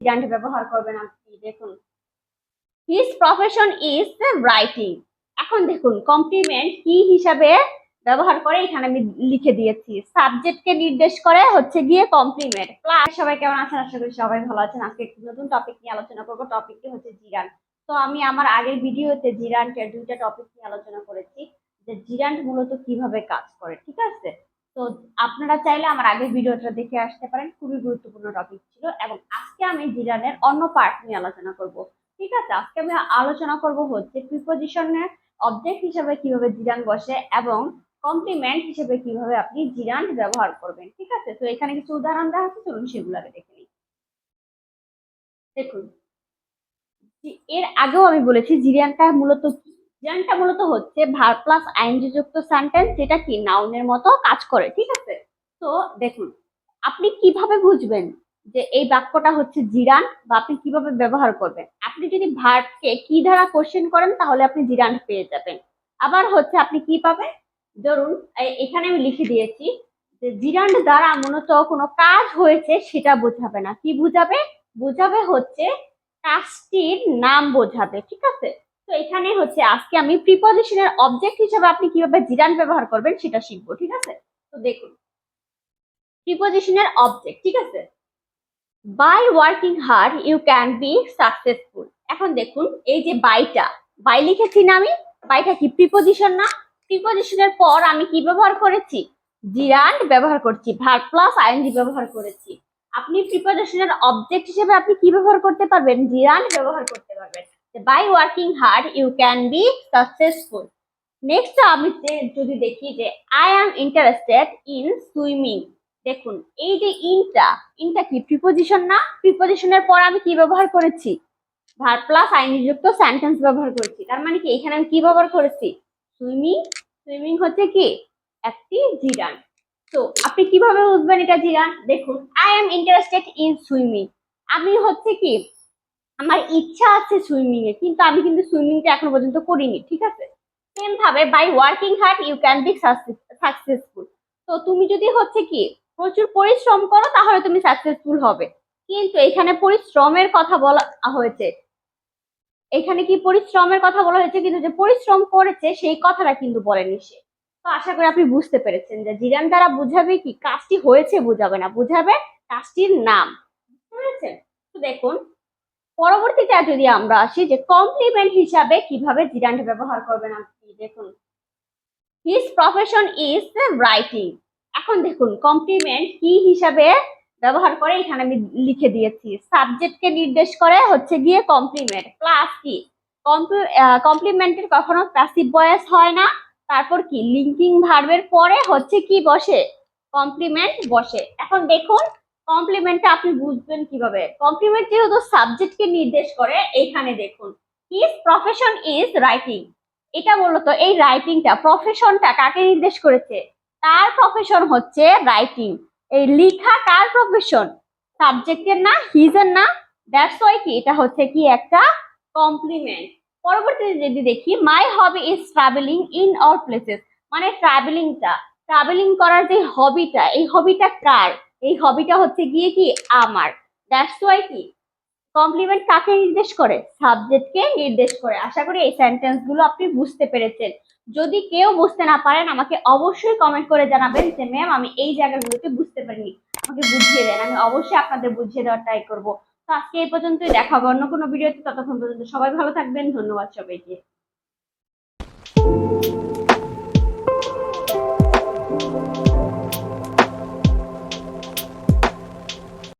জিরান্ড ব্যবহার করবেন আপনি। দেখুন, হিজ প্রফেশন ইজ রাইটিং। এখন দেখুন কমপ্লিমেন্ট কি হিসাবে ব্যবহার করে এখানে আমি লিখে দিয়েছি, সাবজেক্টকে নির্দেশ করে হচ্ছে গিয়ে কমপ্লিমেন্ট প্লাস। সবাই কেমন আছেন? আশা করি সবাই ভালো আছেন। আজকে একটি নতুন টপিক নিয়ে আলোচনা করব। টপিকটি হচ্ছে জিরান্ড। তো আমি আমার আগের ভিডিওতে জিরান্ডের দুইটা টপিক নিয়ে আলোচনা করেছি, যে জিরান্ড মূলত কিভাবে কাজ করে, ঠিক আছে? তো আপনারা চাইলে আমার আগের ভিডিওটা দেখে আসতে পারেন, খুবই গুরুত্বপূর্ণ টপিক ছিল। এবং আজকে আমি জিরান্ডের অন্য পার্ট নিয়ে আলোচনা করব। ঠিক আছে, আজকে আমি আলোচনা করব হচ্ছে প্রিপজিশনের অবজেক্ট হিসেবে কিভাবে জিরান্ড বসে এবং কমপ্লিমেন্ট হিসেবে কিভাবে আপনি জিরান্ড ব্যবহার করবেন। ঠিক আছে, তো এখানে কিছু উদাহরণ দেওয়া আছে, চলুন সেগুলো আগে দেখে নিই। দেখুন, এর আগেও আমি বলেছি জিরান্ডটা মূলত কি। জিরান্ডটা মূলত হচ্ছে ভার্ব প্লাস আইএনজি যুক্ত সেন্টেন্স, যেটা কি নাউনের মতো কাজ করে। ঠিক আছে, তো দেখুন আপনি কিভাবে বুঝবেন যে এই বাক্যটা হচ্ছে জিরান্ড বা আপনি কিভাবে ব্যবহার করবেন। আপনি যদি ভার্বকে কি দ্বারা কোশ্চেন করেন তাহলে আপনি জিরান্ড পেয়ে যাবেন। আবার হচ্ছে আপনি কি পাবেন, ধরুন এখানে আমি লিখে দিয়েছি যে জিরান্ড দ্বারা মূলত কোনো কাজ হয়েছে সেটা বোঝাবে না, কি বুঝাবে? বুঝাবে হচ্ছে কাজটির নাম বোঝাবে। ঠিক আছে, তো এখানে হচ্ছে আজকে আমি প্রিপজিশনের অবজেক্ট হিসেবে আপনি কিভাবে জিরান্ড ব্যবহার করবেন সেটা শিখবো। ঠিক আছে, তো দেখুন প্রিপজিশনের অবজেক্ট। ঠিক আছে, by working hard you can be successful. এখন দেখুন এই যে বাই লিখেছি না আমি, বাইটা কি প্রিপজিশন না? প্রিপজিশনের পর আমি কি ব্যবহার করেছি? জিরান্ড ব্যবহার করছি, ভার্ব প্লাস আইএনজি ব্যবহার করেছি। আপনি প্রিপজিশনের অবজেক্ট হিসেবে আপনি কি ব্যবহার করতে পারবেন? জিরান্ড ব্যবহার করতে পারবেন। By working hard you can be successful. Next আমি যদি দেখি যে I am interested in swimming. দেখুন এই যে ইনটা কি প্রিপজিশন না? প্রিপজিশনের পর আমি কি ব্যবহার করেছি? ভার্ব প্লাস আইএনজি যুক্ত সেন্টেন্স ব্যবহার করেছি। তার মানে কি এখানে আমি কি ব্যবহার করেছি? সুইমিং। সুইমিং হচ্ছে কি একটি জিরান্ড। তো আপনি কিভাবে বুঝবেন এটা জিরান্ড? দেখুন I am interested in swimming, আমি হচ্ছে কি আমার ইচ্ছা আছে সুইমিং এ, কিন্তু আমি কিন্তু সুইমিংটা এখনো পর্যন্ত করিনি। ঠিক আছে, সেম ভাবে by working hard you can be successful. তো তুমি যদি হচ্ছে কি প্রচুর পরিশ্রম করো তাহলে তুমি সাকসেসফুল হবে, কিন্তু এখানে পরিশ্রমের কথা বলা হয়েছে। এখানে কি পরিশ্রমের কথা বলা হয়েছে, কিন্তু যে পরিশ্রম করেছে সেই কথাটা কিন্তু বলেনি সে। তো আশা করি আপনি বুঝতে পেরেছেন যে জিরান দ্বারা বুঝাবে কি কাজটি হয়েছে, বুঝাবে না, বুঝাবে কাজটির নাম। বুঝতে পেরেছেন? তো দেখুন পরবর্তীতে যদি আমরা আসি যে কমপ্লিমেন্ট হিসাবে কিভাবে জিরান্ড ব্যবহার করবেন আপনি। দেখুন হিজ প্রফেশন ইজ রাইটিং। এখন দেখুন কমপ্লিমেন্ট কি হিসাবে ব্যবহার করে এখানে আমি লিখে দিয়েছি, সাবজেক্টকে নির্দেশ করে হচ্ছে গিয়ে কমপ্লিমেন্ট প্লাস কি কমপ্লিমেন্টের কখনো প্যাসিভ ভয়েস হয় না। তারপর কি লিঙ্কিং ভার্বের পরে হচ্ছে কি বসে? কমপ্লিমেন্ট বসে। এখন দেখুন কমপ্লিমেন্টটা আপনি বুঝবেন কিভাবে। কমপ্লিমেন্ট যেহেতু সাবজেক্টকে নির্দেশ করে, এখানে দেখুন হিজ প্রফেশন ইজ রাইটিং, এটা মূলত এই রাইটিংটা প্রফেশনটা কাকে নির্দেশ করেছে? তার প্রফেশন হচ্ছে রাইটিং। এই লেখা কার প্রফেশন? সাবজেক্টের না, হিজের না। দ্যাটস ওয়াই কি এটা হচ্ছে কি একটা কমপ্লিমেন্ট। পরবর্তীতে যদি দেখি my hobby is travelling in all places, মানে ট্রাভেলিং করার যে হবিটা, এই হবিটা কার? এই হবিটা হচ্ছে গিয়ে কি আমার। দ্যাটস ওয়াই কি কমপ্লিমেন্ট কাকে নির্দেশ করে? সাবজেক্টকে নির্দেশ করে। আশা করি এই সেন্টেন্স গুলো আপনি বুঝতে পেরেছেন। যদি কেউ বুঝতে না পারেন আমাকে অবশ্যই কমেন্ট করে জানাবেন যে ম্যাম আমি এই জায়গাগুলোতে বুঝতে পারিনি, আমাকে বুঝিয়ে দেন। আমি অবশ্যই আপনাদের বুঝিয়ে দেওয়ার ট্রাই করবো। তো আজকে এই পর্যন্তই, দেখা হবে অন্য কোনো ভিডিওতে। ততক্ষণ পর্যন্ত সবাই ভালো থাকবেন। ধন্যবাদ সবাইকে।